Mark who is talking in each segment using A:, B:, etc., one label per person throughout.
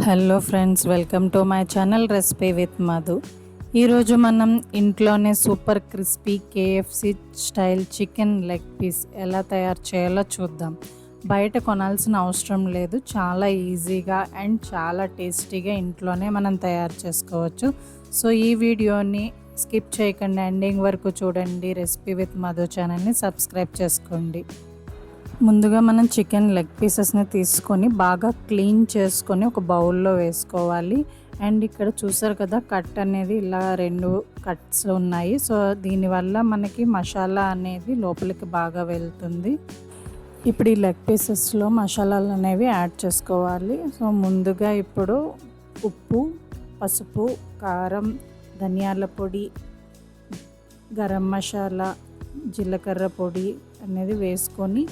A: Hello friends, welcome to my channel recipe with Madhu. ఈరోజు మనం ఇంట్లోనే super crispy KFC style chicken leg piece ఎలా తయారు చేయాలో చూద్దాం. బయట కొనాల్సిన అవసరం లేదు, చాలా ఈజీగా అండ్ చాలా టేస్టీగా ఇంట్లోనే మనం తయారు చేసుకోవచ్చు. సో ఈ వీడియోని స్కిప్ చేయకండి, ఎండింగ్ వరకు చూడండి. రెసిపీ విత్ మధు ఛానల్ని సబ్స్క్రైబ్ చేసుకోండి. ముందుగా మనం చికెన్ లెగ్ పీసెస్ని తీసుకొని బాగా క్లీన్ చేసుకొని ఒక బౌల్లో వేసుకోవాలి. అండ్ ఇక్కడ చూసారు కదా, కట్ అనేది ఇలా 2 కట్స్ ఉన్నాయి. సో దీనివల్ల మనకి మసాలా అనేది లోపలికి బాగా వెళ్తుంది. ఇప్పుడు ఈ లెగ్ పీసెస్లో మసాలాలు అనేవి యాడ్ చేసుకోవాలి. సో ముందుగా ఇప్పుడు ఉప్పు, పసుపు, కారం, ధనియాల పొడి, గరం మసాలా, జీలకర్ర పొడి అనేది వేసుకొని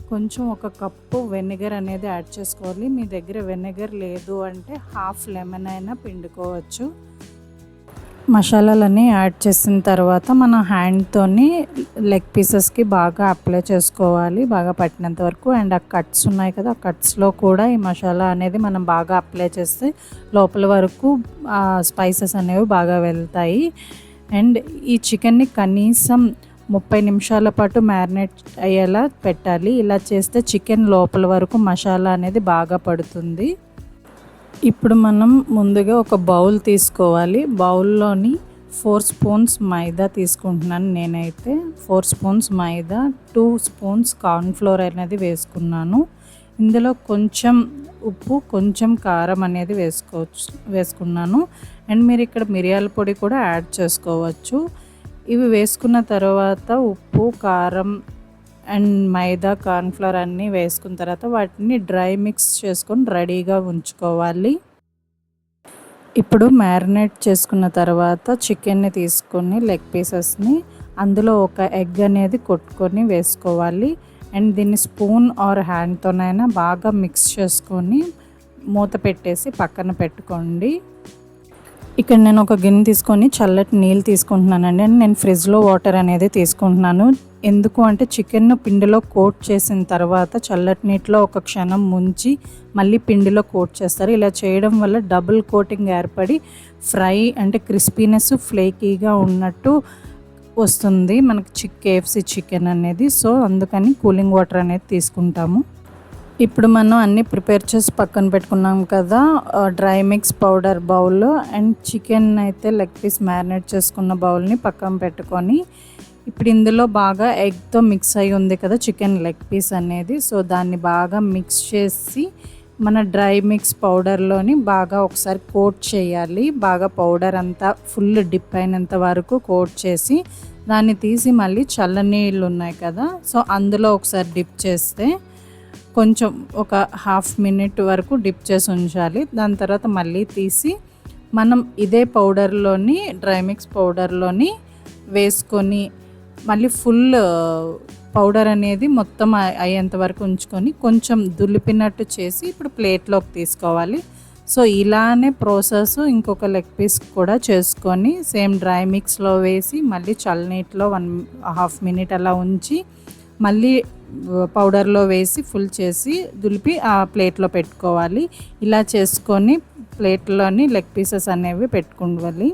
A: కొంచెం 1 కప్పు వెనిగర్ అనేది యాడ్ చేసుకోవాలి. మీ దగ్గర వెనిగర్ లేదు అంటే హాఫ్ లెమన్ అయినా పిండుకోవచ్చు. మసాలాలన్నీ యాడ్ చేసిన తర్వాత మన హ్యాండ్తోని లెగ్ పీసెస్కి బాగా అప్లై చేసుకోవాలి, బాగా పట్టినంత వరకు. అండ్ ఆ కట్స్ ఉన్నాయి కదా, ఆ కట్స్లో కూడా ఈ మసాలా అనేది మనం బాగా అప్లై చేస్తే లోపల వరకు స్పైసెస్ అనేవి బాగా వెళ్తాయి. అండ్ ఈ చికెన్ని కనీసం 30 నిమిషాల పాటు మ్యారినేట్ అయ్యేలా పెట్టాలి. ఇలా చేస్తే చికెన్ లోపల వరకు మసాలా అనేది బాగా పడుతుంది. ఇప్పుడు మనం ముందుగా ఒక బౌల్ తీసుకోవాలి. బౌల్లోని 4 స్పూన్స్ మైదా తీసుకుంటున్నాను నేనైతే. 4 స్పూన్స్ మైదా, 2 స్పూన్స్ కార్న్ఫ్లోర్ అనేది వేసుకున్నాను. ఇందులో కొంచెం ఉప్పు, కొంచెం కారం అనేది వేసుకున్నాను. అండ్ మీరు ఇక్కడ మిరియాల పొడి కూడా యాడ్ చేసుకోవచ్చు. ఇవి వేసుకున్న తర్వాత ఉప్పు, కారం అండ్ మైదా, కార్న్ఫ్లవర్ అన్నీ వేసుకున్న తర్వాత వాటిని డ్రై మిక్స్ చేసుకొని రెడీగా ఉంచుకోవాలి. ఇప్పుడు మ్యారినేట్ చేసుకున్న తర్వాత చికెన్ని తీసుకొని లెగ్ పీసెస్ని అందులో ఒక ఎగ్ అనేది కొట్టుకొని వేసుకోవాలి. అండ్ దీన్ని స్పూన్ ఆర్ హ్యాండ్తోనైనా బాగా మిక్స్ చేసుకొని మూత పెట్టేసి పక్కన పెట్టుకోండి. ఇక్కడ నేను ఒక గిన్నె తీసుకొని చల్లటి నీళ్ళు తీసుకుంటున్నానండి. అండ్ నేను ఫ్రిడ్జ్లో వాటర్ అనేది తీసుకుంటున్నాను. ఎందుకు అంటే చికెన్ పిండిలో కోట్ చేసిన తర్వాత చల్లటి నీటిలో ఒక క్షణం ముంచి మళ్ళీ పిండిలో కోట్ చేస్తారు. ఇలా చేయడం వల్ల డబుల్ కోటింగ్ ఏర్పడి ఫ్రై అంటే క్రిస్పీనెస్, ఫ్లేకీగా ఉన్నట్టు వస్తుంది మనకి కేఎఫ్సి చికెన్ అనేది. సో అందుకని కూలింగ్ వాటర్ అనేది తీసుకుంటాము. ఇప్పుడు మనం అన్నీ ప్రిపేర్ చేసి పక్కన పెట్టుకున్నాం కదా, dry mix powder bowl and chicken అయితే లెగ్ పీస్ మ్యారినేట్ చేసుకున్న బౌల్ని పక్కన పెట్టుకొని ఇప్పుడు ఇందులో బాగా ఎగ్తో మిక్స్ అయి ఉంది కదా చికెన్ లెగ్ పీస్ అనేది. సో దాన్ని బాగా మిక్స్ చేసి మన డ్రై మిక్స్ పౌడర్లోని బాగా ఒకసారి కోట్ చేయాలి. బాగా పౌడర్ అంతా ఫుల్ డిప్ అయినంత వరకు కోట్ చేసి దాన్ని తీసి మళ్ళీ చల్లనీళ్ళు ఉన్నాయి కదా, సో అందులో ఒకసారి డిప్ చేస్తే కొంచెం ఒక హాఫ్ మినిట్ వరకు డిప్ చేసి ఉంచాలి. దాని తర్వాత మళ్ళీ తీసి మనం ఇదే పౌడర్లోని డ్రై మిక్స్ పౌడర్లోని వేసుకొని మళ్ళీ ఫుల్ పౌడర్ అనేది మొత్తం అయ్యేంత వరకు ఉంచుకొని కొంచెం దులిపినట్టు చేసి ఇప్పుడు ప్లేట్లోకి తీసుకోవాలి. సో ఇలానే ప్రాసెస్ ఇంకొక లెగ్ పీస్ కూడా చేసుకొని సేమ్ డ్రై మిక్స్లో వేసి మళ్ళీ చల్లనీటిలో 1.5 మినిట్ అలా ఉంచి మళ్ళీ పౌడర్లో వేసి ఫుల్ చేసి దులిపి ఆ ప్లేట్లో పెట్టుకోవాలి. ఇలా చేసుకొని ప్లేట్లోని లెగ్ పీసెస్ అనేవి పెట్టుకోవాలి.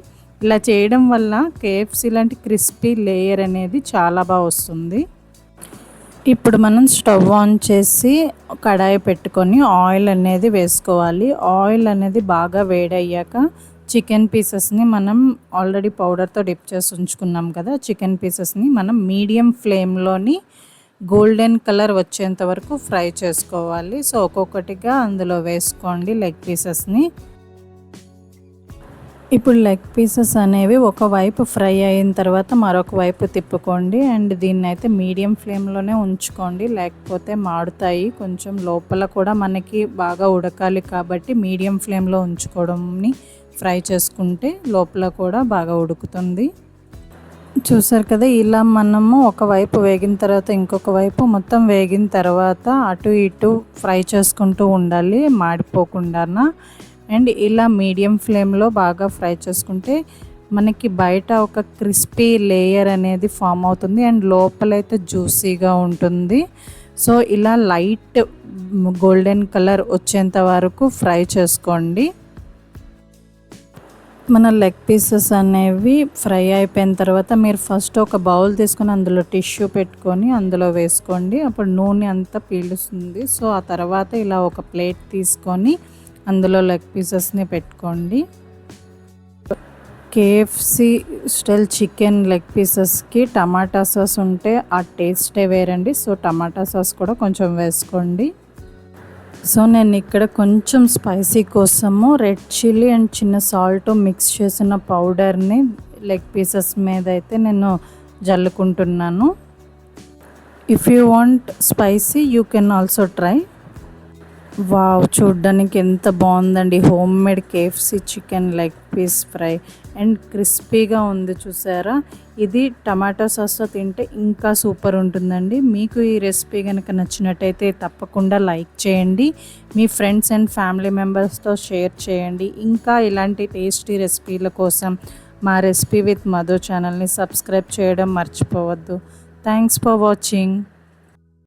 A: ఇలా చేయడం వల్ల కేఎఫ్సి లాంటి క్రిస్పీ లేయర్ అనేది చాలా బాగా వస్తుంది. ఇప్పుడు మనం స్టవ్ ఆన్ చేసి కడాయి పెట్టుకొని ఆయిల్ అనేది వేసుకోవాలి. ఆయిల్ అనేది బాగా వేడయ్యాక చికెన్ పీసెస్ని మనం ఆల్రెడీ పౌడర్తో డిప్ చేసి ఉంచుకున్నాం కదా, చికెన్ పీసెస్ని మనం మీడియం ఫ్లేమ్లోని గోల్డెన్ కలర్ వచ్చేంత వరకు ఫ్రై చేసుకోవాలి. సో ఒక్కొక్కటిగా అందులో వేసుకోండి లెగ్ పీసెస్ని. ఇప్పుడు లెగ్ పీసెస్ అనేవి ఒకవైపు ఫ్రై అయిన తర్వాత మరొక వైపు తిప్పుకోండి. అండ్ దీన్ని అయితే మీడియం ఫ్లేమ్లోనే ఉంచుకోండి, లేకపోతే మాడుతాయి. కొంచెం లోపల కూడా మనకి బాగా ఉడకాలి కాబట్టి మీడియం ఫ్లేమ్లో ఉంచుకోవడంని ఫ్రై చేసుకుంటే లోపల కూడా బాగా ఉడుకుతుంది. చూసారు కదా, ఇలా మనము ఒకవైపు వేగిన తర్వాత ఇంకొక వైపు మొత్తం వేగిన తర్వాత అటు ఇటు ఫ్రై చేసుకుంటూ ఉండాలి, మాడిపోకుండా. అండ్ ఇలా మీడియం ఫ్లేమ్లో బాగా ఫ్రై చేసుకుంటే మనకి బయట ఒక క్రిస్పీ లేయర్ అనేది ఫామ్ అవుతుంది అండ్ లోపలైతే జ్యూసీగా ఉంటుంది. సో ఇలా లైట్ గోల్డెన్ కలర్ వచ్చేంత వరకు ఫ్రై చేసుకోండి. మన లెగ్ పీసెస్ అనేవి ఫ్రై అయిపోయిన తర్వాత మీరు ఫస్ట్ ఒక బౌల్ తీసుకొని అందులో టిష్యూ పెట్టుకొని అందులో వేసుకోండి. అప్పుడు నూనె అంతా పీలుస్తుంది. సో ఆ తర్వాత ఇలా ఒక ప్లేట్ తీసుకొని అందులో లెగ్ పీసెస్ని పెట్టుకోండి. కేఎఫ్సి స్టైల్ చికెన్ లెగ్ పీసెస్కి టమాటా సాస్ ఉంటే ఆ టేస్టే వేరండి. సో టమాటా సాస్ కూడా కొంచెం వేసుకోండి. సో నేను ఇక్కడ కొంచెం స్పైసీ కోసము రెడ్ చిల్లీ అండ్ చిన్న సాల్ట్ మిక్స్ చేసిన పౌడర్ని లెగ్ పీసెస్ మీద అయితే నేను జల్లుకుంటున్నాను. If you want spicy you can also try. Wow, చూడ్డానికి ఎంత బాగుందండి. Homemade KFC chicken leg piece fry and క్రిస్పీగా ఉంది చూసారా. ఇది టమాటో సాస్తో తింటే ఇంకా సూపర్ ఉంటుందండి. మీకు ఈ రెసిపీ కనుక నచ్చినట్టయితే తప్పకుండా లైక్ చేయండి. మీ ఫ్రెండ్స్ అండ్ ఫ్యామిలీ మెంబర్స్తో షేర్ చేయండి. ఇంకా ఇలాంటి టేస్టీ రెసిపీల కోసం మా రెసిపీ విత్ మధు ఛానల్ని సబ్స్క్రైబ్ చేయడం మర్చిపోవద్దు. Thanks for watching.